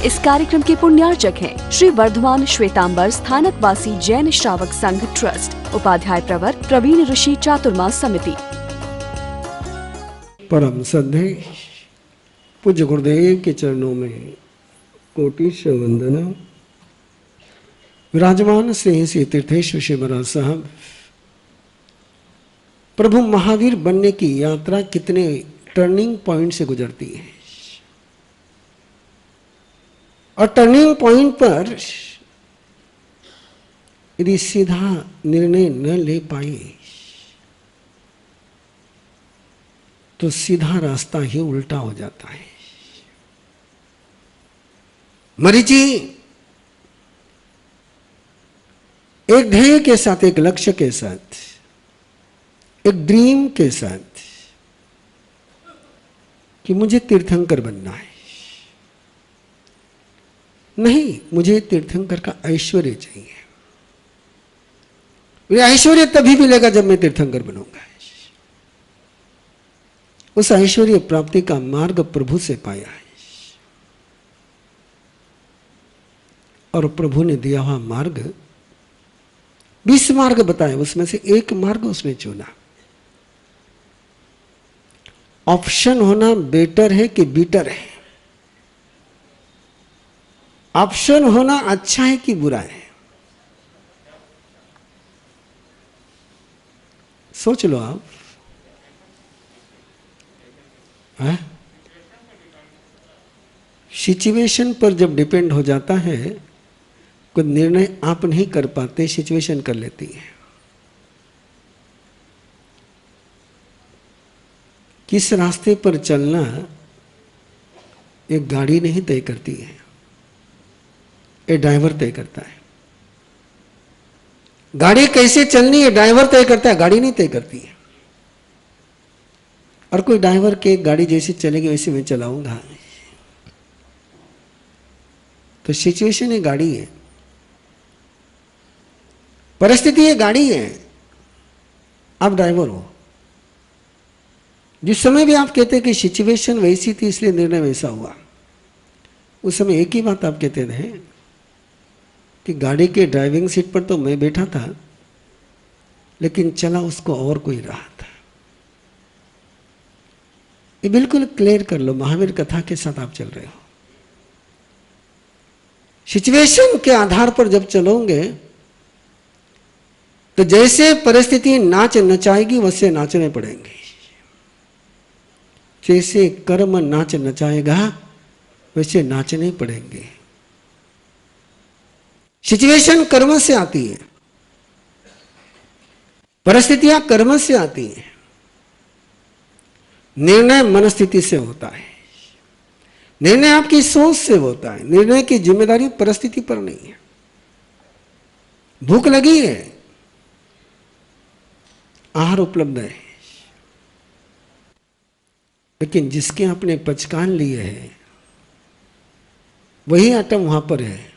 इस कार्यक्रम के पुण्यार्चक हैं श्री वर्धमान श्वेतांबर स्थानकवासी जैन श्रावक संघ ट्रस्ट, उपाध्याय प्रवर प्रवीण ऋषि चातुर्मास समिति। परम श्रद्धेय पूज्य गुरुदेव के चरणों में कोटि से वंदना। विराजमान श्री तीर्थेश्वर श्री महाराज साहब, प्रभु महावीर बनने की यात्रा कितने टर्निंग पॉइंट से गुजरती है, और टर्निंग पॉइंट पर यदि सीधा निर्णय न ले पाए तो सीधा रास्ता ही उल्टा हो जाता है। मरीचि एक ध्येय के साथ, एक लक्ष्य के साथ, एक ड्रीम के साथ कि मुझे तीर्थंकर बनना है, नहीं मुझे तीर्थंकर का ऐश्वर्य चाहिए। मुझे ऐश्वर्य तभी मिलेगा जब मैं तीर्थंकर बनूंगा। उस ऐश्वर्य प्राप्ति का मार्ग प्रभु से पाया है, और प्रभु ने दिया हुआ मार्ग 20 मार्ग बताए, उसमें से एक मार्ग उसने चुना। ऑप्शन होना बेटर है कि बीटर है? ऑप्शन होना अच्छा है कि बुरा है? सोच लो आप। सिचुएशन पर जब डिपेंड हो जाता है, कोई निर्णय आप नहीं कर पाते, सिचुएशन कर लेती है। किस रास्ते पर चलना एक गाड़ी नहीं तय करती है, एक ड्राइवर तय करता है। गाड़ी कैसे चलनी है ड्राइवर तय करता है, गाड़ी नहीं तय करती है। और कोई ड्राइवर के गाड़ी जैसी चलेगी वैसे मैं चलाऊंगा, तो सिचुएशन एक गाड़ी है, परिस्थिति एक गाड़ी है, आप ड्राइवर हो। जिस समय भी आप कहते हैं कि सिचुएशन वैसी थी इसलिए निर्णय वैसा हुआ, उस समय एक ही बात आप कहते थे कि गाड़ी के ड्राइविंग सीट पर तो मैं बैठा था, लेकिन चला उसको और कोई रहा था। ये बिल्कुल क्लियर कर लो, महावीर कथा के साथ आप चल रहे हो। सिचुएशन के आधार पर जब चलोगे तो जैसे परिस्थिति नाच नचाएगी वैसे नाचने पड़ेंगे, जैसे कर्म नाच नचाएगा वैसे नाचने पड़ेंगे। सिचुएशन कर्म से आती है, परिस्थितियां कर्म से आती हैं, निर्णय मनस्थिति से होता है, निर्णय आपकी सोच से होता है। निर्णय की जिम्मेदारी परिस्थिति पर नहीं है। भूख लगी है, आहार उपलब्ध है, लेकिन जिसके आपने पचकान लिए है वही आइटम वहां पर है,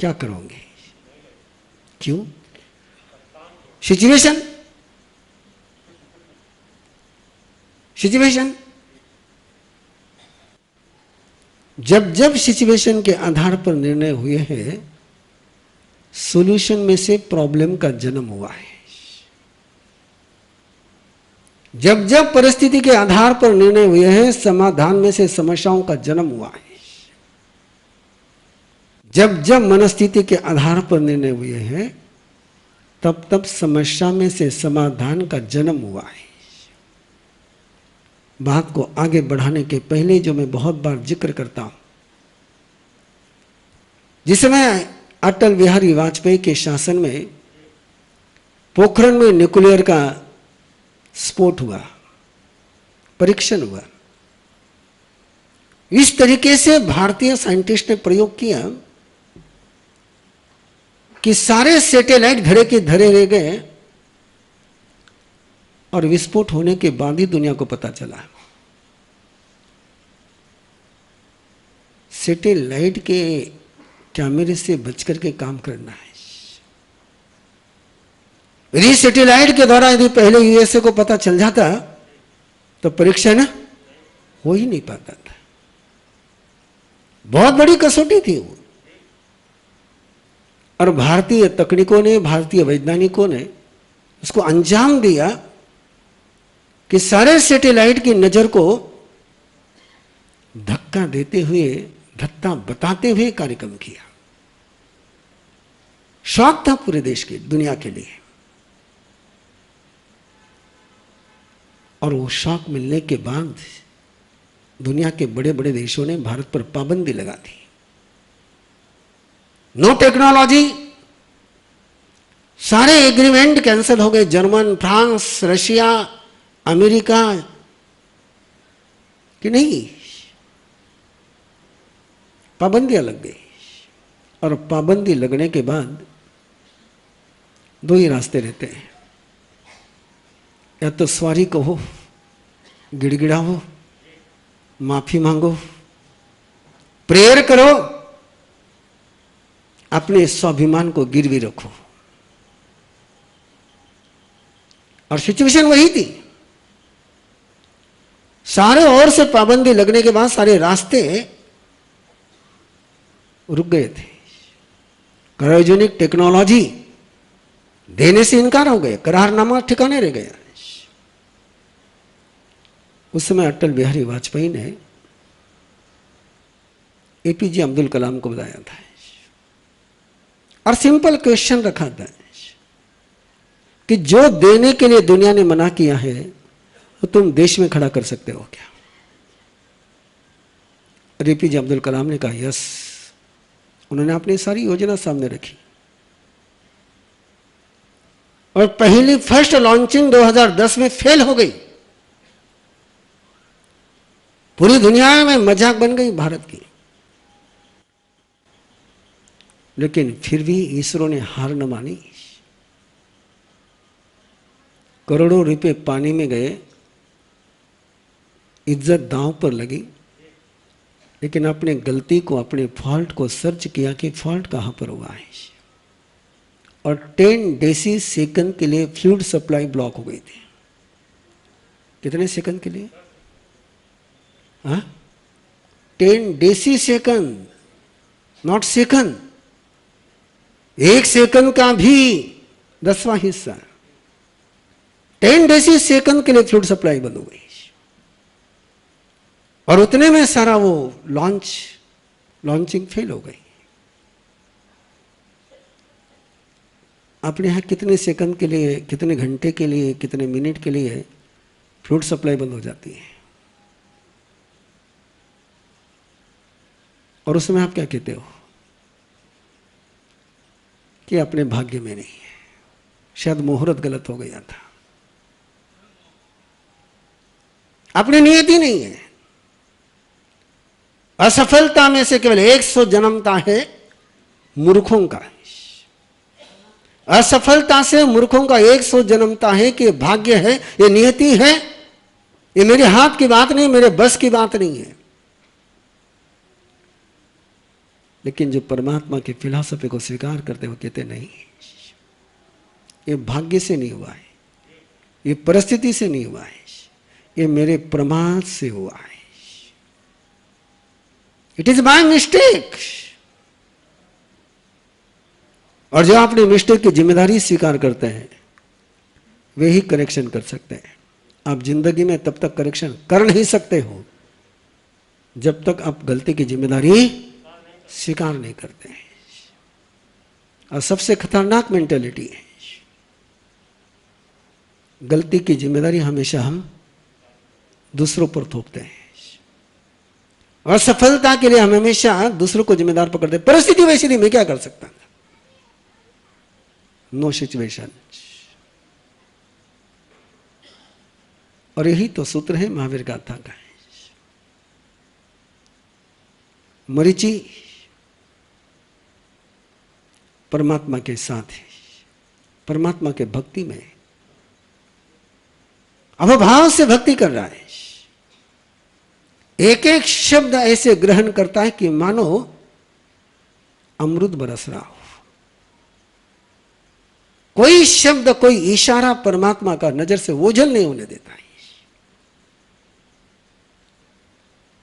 क्या करोगे? क्यों? सिचुएशन जब जब सिचुएशन के आधार पर निर्णय हुए हैं, सॉल्यूशन में से प्रॉब्लम का जन्म हुआ है। जब जब परिस्थिति के आधार पर निर्णय हुए हैं, समाधान में से समस्याओं का जन्म हुआ है। जब जब मनस्थिति के आधार पर निर्णय हुए हैं, तब तब समस्या में से समाधान का जन्म हुआ है। बात को आगे बढ़ाने के पहले जो मैं बहुत बार जिक्र करता हूं, जिस समय अटल बिहारी वाजपेयी के शासन में पोखरण में न्यूक्लियर का स्फोट हुआ, परीक्षण हुआ, इस तरीके से भारतीय साइंटिस्ट ने प्रयोग किया कि सारे सैटेलाइट धरे के धरे रह गए, और विस्फोट होने के बाद ही दुनिया को पता चला सैटेलाइट के कैमरे से बचकर के काम करना है। यदि सैटेलाइट के द्वारा यदि पहले यूएसए को पता चल जाता तो परीक्षण हो ही नहीं पाता था। बहुत बड़ी कसौटी थी वो। और भारतीय तकनीकों ने, भारतीय वैज्ञानिकों ने उसको अंजाम दिया कि सारे सैटेलाइट की नजर को धक्का देते हुए, धक्का बताते हुए कार्यक्रम किया। शौक था पूरे देश के, दुनिया के लिए। और वो शौक मिलने के बाद दुनिया के बड़े बड़े देशों ने भारत पर पाबंदी लगा दी। नो टेक्नोलॉजी, सारे एग्रीमेंट कैंसिल हो गए। जर्मन, फ्रांस, रशिया, अमेरिका कि नहीं, पाबंदियां लग गई। और पाबंदी लगने के बाद दो ही रास्ते रहते हैं, या तो सवारी कहो, गिड़गिड़ाओ, माफी मांगो, प्रेयर करो, अपने स्वाभिमान को गिरवी रखो। और सिचुएशन वही थी। सारे ओर से पाबंदी लगने के बाद सारे रास्ते रुक गए थे। क्रायोजेनिक टेक्नोलॉजी देने से इनकार हो गए, करारनामा ठिकाने रह गया। उस समय अटल बिहारी वाजपेयी ने एपीजे अब्दुल कलाम को बताया था और सिंपल क्वेश्चन रखा था कि जो देने के लिए दुनिया ने मना किया है तो तुम देश में खड़ा कर सकते हो क्या? और एपीजे अब्दुल कलाम ने कहा यस। उन्होंने अपनी सारी योजना सामने रखी और पहली फर्स्ट लॉन्चिंग 2010 में फेल हो गई। पूरी दुनिया में मजाक बन गई भारत की। लेकिन फिर भी इसरो ने हार न मानी। करोड़ों रुपए पानी में गए, इज्जत दांव पर लगी, लेकिन अपने गलती को, अपने फॉल्ट को सर्च किया कि फॉल्ट कहां पर हुआ है। और 10 डेसी सेकंड के लिए फ्लूइड सप्लाई ब्लॉक हो गई थी। कितने सेकंड के लिए? 10 decisecond, not second. 1 second का भी 10वां हिस्सा। 10 डेसी सेकंड के लिए फ्लूइड सप्लाई बंद हो गई और उतने में सारा वो लॉन्चिंग फेल हो गई। अपने यहां कितने सेकंड के लिए, कितने घंटे के लिए, कितने मिनट के लिए फ्लूइड सप्लाई बंद हो जाती है? और उसमें आप क्या कहते हो कि अपने भाग्य में नहीं है, शायद मुहूर्त गलत हो गया था, अपनी नियत ही नहीं है। असफलता में से केवल 100 जन्मता है मूर्खों का। असफलता से मूर्खों का 100 जन्मता है कि भाग्य है, ये नियति है, ये मेरे हाथ की बात नहीं, मेरे बस की बात नहीं है। लेकिन जो परमात्मा की फिलॉसफी को स्वीकार करते हो कहते नहीं, ये भाग्य से नहीं हुआ है, ये परिस्थिति से नहीं हुआ है, ये मेरे प्रमाद से हुआ है। It is my mistake. और जो अपनी मिस्टेक की जिम्मेदारी स्वीकार करते हैं वे ही करेक्शन कर सकते हैं। आप जिंदगी में तब तक करेक्शन कर नहीं सकते हो जब तक आप गलती की जिम्मेदारी स्वीकार नहीं करते हैं। और सबसे खतरनाक मेंटेलिटी है, गलती की जिम्मेदारी हमेशा हम दूसरों पर थोपते हैं और सफलता के लिए हम हमेशा दूसरों को जिम्मेदार पकड़ते हैं। परिस्थिति वैसी थी, मैं क्या कर सकता था? Know situation. और यही तो सूत्र है महावीर गाथा का। मरीचि परमात्मा के साथ है, परमात्मा के भक्ति में अवभाव से भक्ति कर रहा है। एक एक शब्द ऐसे ग्रहण करता है कि मानो अमृत बरस रहा हो। कोई शब्द, कोई इशारा परमात्मा का नजर से ओझल नहीं होने देता है।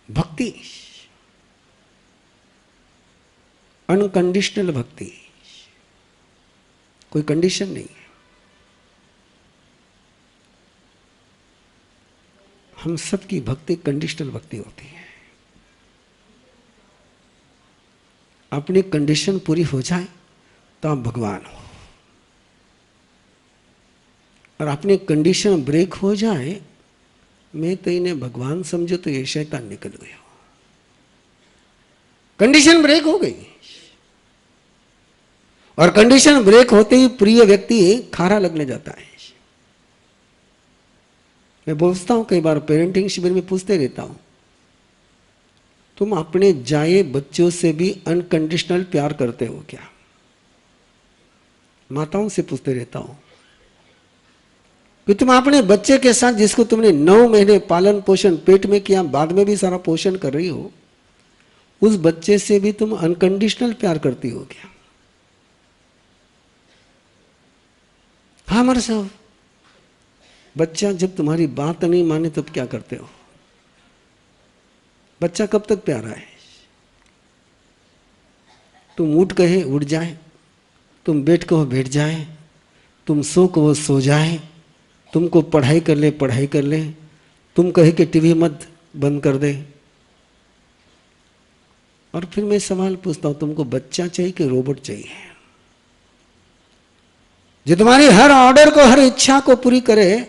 भक्ति। अनकंडीशनल भक्ति, कोई कंडीशन नहीं है। हम सबकी भक्ति कंडीशनल भक्ति होती है। अपनी कंडीशन पूरी हो जाए तो आप भगवान हो, और अपनी कंडीशन ब्रेक हो जाए, मैं तो इन्हें भगवान समझो तो ये शैतान निकल गया। कंडीशन ब्रेक हो गई, और कंडीशन ब्रेक होते ही प्रिय व्यक्ति खारा लगने जाता है। मैं पूछता हूं, कई बार पेरेंटिंग शिविर में पूछते रहता हूं, तुम अपने जाए बच्चों से भी अनकंडीशनल प्यार करते हो क्या? माताओं से पूछते रहता हूं कि तुम अपने बच्चे के साथ, जिसको तुमने 9 महीने पालन पोषण पेट में किया, बाद में भी सारा पोषण कर रही हो, उस बच्चे से भी तुम अनकंडीशनल प्यार करती हो क्या? हाँ मर साहब, बच्चा जब तुम्हारी बात नहीं माने तब क्या करते हो? बच्चा कब तक प्यारा है? तुम उठ कहे उठ जाए, तुम बैठ कहो बैठ जाए, तुम सो कहो सो जाए, तुमको पढ़ाई कर ले, तुम कहे कि टीवी मत बंद कर दे। और फिर मैं सवाल पूछता हूं, तुमको बच्चा चाहिए कि रोबोट चाहिए, जो तुम्हारी हर ऑर्डर को, हर इच्छा को पूरी करे?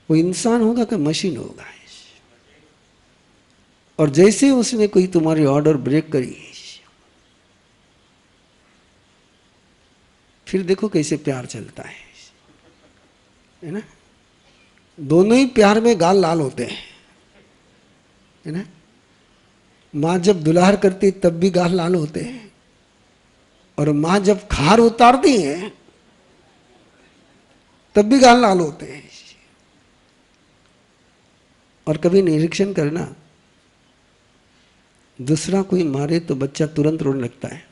वो इंसान होगा कि मशीन होगा? और जैसे उसने कोई तुम्हारी ऑर्डर ब्रेक करी, फिर देखो कैसे प्यार चलता है ना? दोनों ही प्यार में गाल लाल होते हैं, है ना? मां जब दुलार करती तब भी गाल लाल होते हैं, और मां जब खार उतारती है तब भी गाल लाल होते हैं। और कभी निरीक्षण करना, दूसरा कोई मारे तो बच्चा तुरंत रोने लगता है,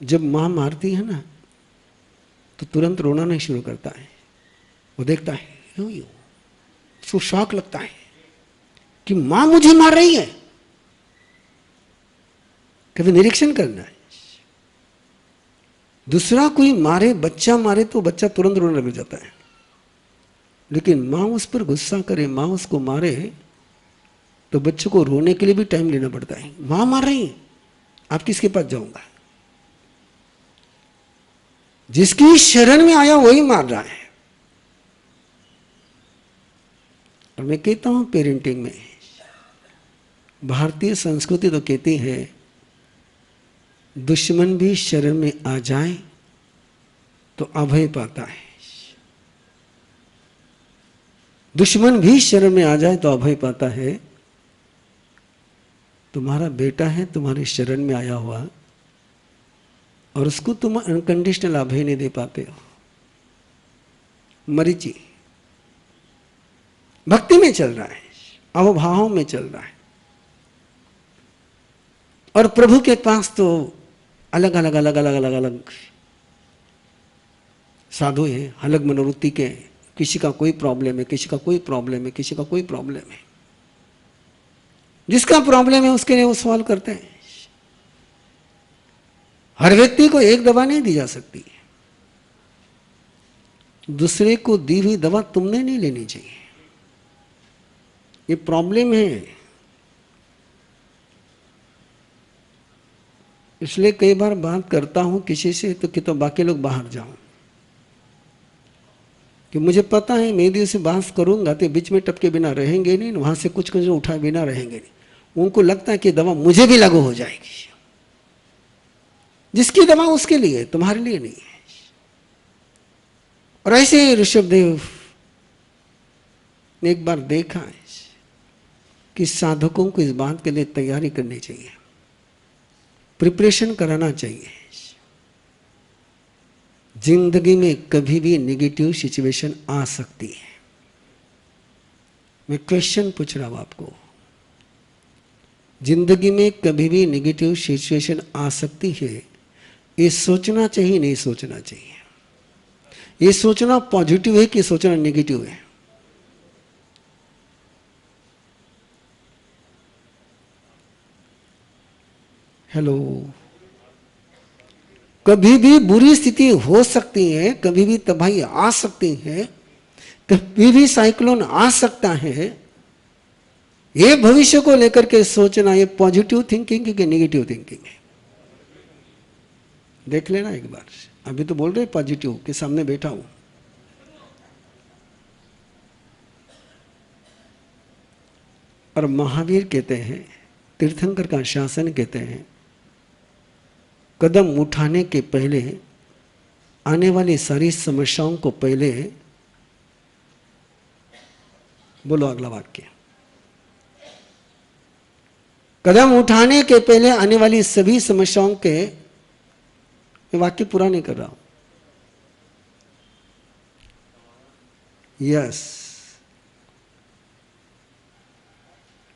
जब मां मारती है ना तो तुरंत रोना नहीं शुरू करता है। वो देखता है यूं यूं, उसको शौक लगता है कि मां मुझे मार रही है। कभी निरीक्षण करना है, दूसरा कोई मारे, बच्चा मारे तो बच्चा तुरंत रोने लग जाता है, लेकिन मां उस पर गुस्सा करे, मां उसको मारे तो बच्चे को रोने के लिए भी टाइम लेना पड़ता है। मां मार रही है, आप किसके पास जाऊंगा? जिसकी शरण में आया वही मार रहा है। और मैं कहता हूं, पेरेंटिंग में भारतीय संस्कृति तो कहती है, दुश्मन भी शरण में आ जाए तो अभय पाता है। दुश्मन भी शरण में आ जाए तो अभय पाता है। तुम्हारा बेटा है तुम्हारी शरण में आया हुआ, और उसको तुम अनकंडीशनल अभय नहीं दे पाते हो। मरीचि भक्ति में चल रहा है, अवभावों में चल रहा है, और प्रभु के पास तो अलग अलग अलग अलग अलग अलग साधु हैं, अलग मनोवृत्ति के। किसी का कोई प्रॉब्लम है, किसी का कोई प्रॉब्लम है, किसी का कोई प्रॉब्लम है। जिसका प्रॉब्लम है उसके लिए वो सॉल्व करते हैं। हर व्यक्ति को एक दवा नहीं दी जा सकती, दूसरे को दी हुई दवा तुमने नहीं लेनी चाहिए। ये प्रॉब्लम है। इसलिए कई बार बात करता हूं किसी से तो कि तो बाकी लोग बाहर जाओ, कि मुझे पता है मैं यदि उसे बात करूंगा तो बीच में टपके बिना रहेंगे नहीं, वहां से कुछ कुछ उठाए बिना रहेंगे नहीं। उनको लगता है कि दवा मुझे भी लागू हो जाएगी। जिसकी दवा उसके लिए, तुम्हारे लिए नहीं है। और ऐसे ऋषभदेव ने एक बार देखा है कि साधकों को इस बात के लिए तैयारी करनी चाहिए, प्रिपरेशन कराना चाहिए। जिंदगी में कभी भी नेगेटिव सिचुएशन आ सकती है। मैं क्वेश्चन पूछ रहा हूं आपको, जिंदगी में कभी भी नेगेटिव सिचुएशन आ सकती है, ये सोचना चाहिए नहीं सोचना चाहिए? ये सोचना पॉजिटिव है कि सोचना नेगेटिव है? हेलो, कभी भी बुरी स्थिति हो सकती है, कभी भी तबाही आ सकती है, कभी भी साइक्लोन आ सकता है। ये भविष्य को लेकर के सोचना, ये पॉजिटिव थिंकिंग है कि नेगेटिव थिंकिंग है? देख लेना एक बार। अभी तो बोल रहे पॉजिटिव के सामने बैठा हूं। और महावीर कहते हैं, तीर्थंकर का शासन कहते हैं, कदम उठाने के पहले आने वाली सारी समस्याओं को पहले, बोलो अगला वाक्य, कदम उठाने के पहले आने वाली सभी समस्याओं के, मैं वाक्य पूरा नहीं कर रहा हूं। यस,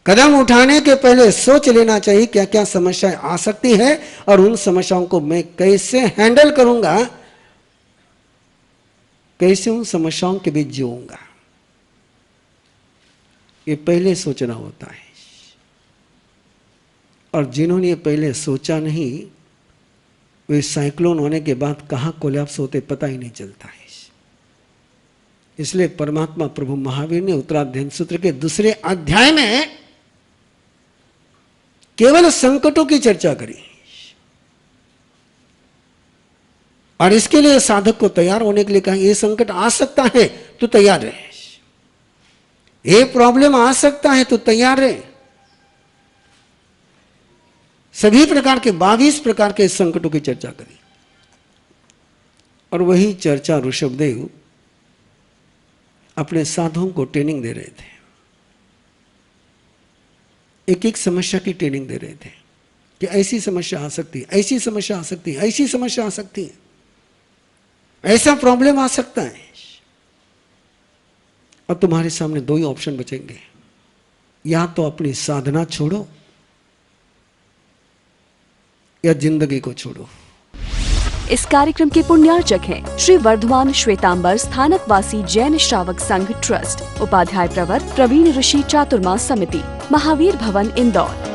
कदम उठाने के पहले सोच लेना चाहिए क्या क्या समस्याएं आ सकती है और उन समस्याओं को मैं कैसे हैंडल करूंगा, कैसे उन समस्याओं के बीच जीऊंगा। ये पहले सोचना होता है। और जिन्होंने ये पहले सोचा नहीं, वे साइक्लोन होने के बाद कहां कोलैप्स होते पता ही नहीं चलता है। इसलिए परमात्मा प्रभु महावीर ने उत्तराध्ययन सूत्र के दूसरे अध्याय में केवल संकटों की चर्चा करी, और इसके लिए साधक को तैयार होने के लिए कहा, ये संकट आ सकता है तो तैयार रहे, ये प्रॉब्लम आ सकता है तो तैयार रहे। सभी प्रकार के 22 प्रकार के संकटों की चर्चा करी, और वही चर्चा ऋषभदेव अपने साधुओं को ट्रेनिंग दे रहे थे। एक एक समस्या की ट्रेनिंग दे रहे थे कि ऐसी समस्या आ सकती है, ऐसी समस्या आ सकती है, ऐसी समस्या आ सकती है, ऐसा प्रॉब्लम आ सकता है। और तुम्हारे सामने दो ही ऑप्शन बचेंगे, या तो अपनी साधना छोड़ो या जिंदगी को छोड़ो। इस कार्यक्रम के पुण्यार्चक हैं श्री वर्धमान श्वेतांबर स्थानकवासी जैन श्रावक संघ ट्रस्ट, उपाध्याय प्रवर प्रवीण ऋषि चातुर्मास समिति, महावीर भवन, इंदौर।